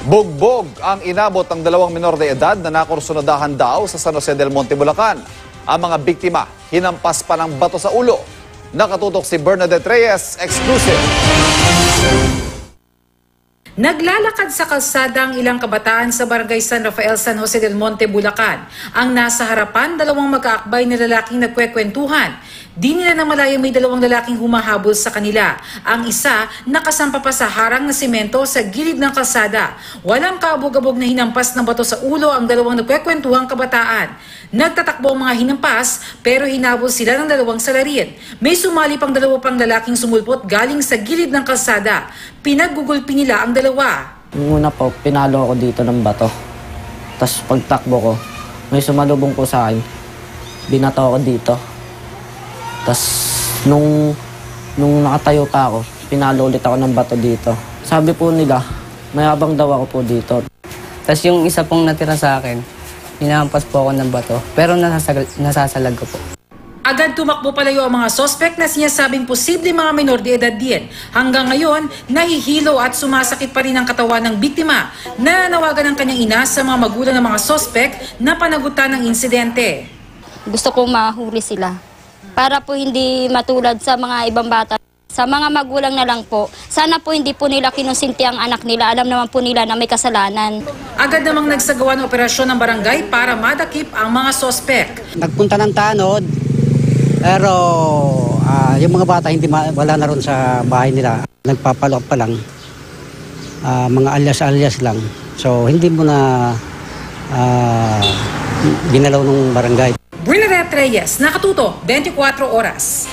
Bugbog ang inabot ng dalawang minor de edad na nakursunadahan daw sa San Jose del Monte, Bulacan. Ang mga biktima, hinampas pa ng bato sa ulo. Nakatutok si Bernadette Reyes, exclusive. Naglalakad sa kalsada ang ilang kabataan sa barangay San Rafael, San Jose del Monte, Bulacan. Ang nasa harapan, dalawang magkaakbay na lalaking nagkwekwentuhan. Di nila namalayang may dalawang lalaking humahabol sa kanila. Ang isa, nakasampa pa sa harang na simento sa gilid ng kalsada. Walang kaabog-abog na hinampas ng bato sa ulo ang dalawang nagkwekwentuhang kabataan. Nagtatakbo ang mga hinampas pero hinabol sila ng dalawang salarin. May sumali pang dalawa pang lalaking sumulpot galing sa gilid ng kalsada. Pinaggugulpi nila ang dalawa. Yung una po, pinalo ako dito ng bato. Tapos pagtakbo ko, may sumalubong po sa akin. Binato ako dito. Tapos nung nakatayo pa ako, pinalo ulit ako ng bato dito. Sabi po nila, mayabang daw ako po dito. Tapos yung isa pong natira sa akin, hinahampas po ako ng bato. Pero nasasalag ko po. Agad tumakbo palayo ang mga sospek na sinasabing posible mga minor de edad din. Hanggang ngayon, nahihilo at sumasakit pa rin ang katawan ng biktima. Nananawagan ang kanyang ina sa mga magulang ng mga sospek na panagutan ng insidente. Gusto kong mahuli sila para po hindi matulad sa mga ibang bata. Sa mga magulang na lang po, sana po hindi po nila kinusinti ang anak nila. Alam naman po nila na may kasalanan. Agad namang nagsagawa ng operasyon ng barangay para madakip ang mga sospek. Nagpunta ng tanod, pero yung mga bata wala na ron sa bahay nila. Nagpapalok pa lang, mga alias-alias lang. So hindi mo na ginalaw ng barangay. Bernadette Reyes, nakatuto, 24 oras.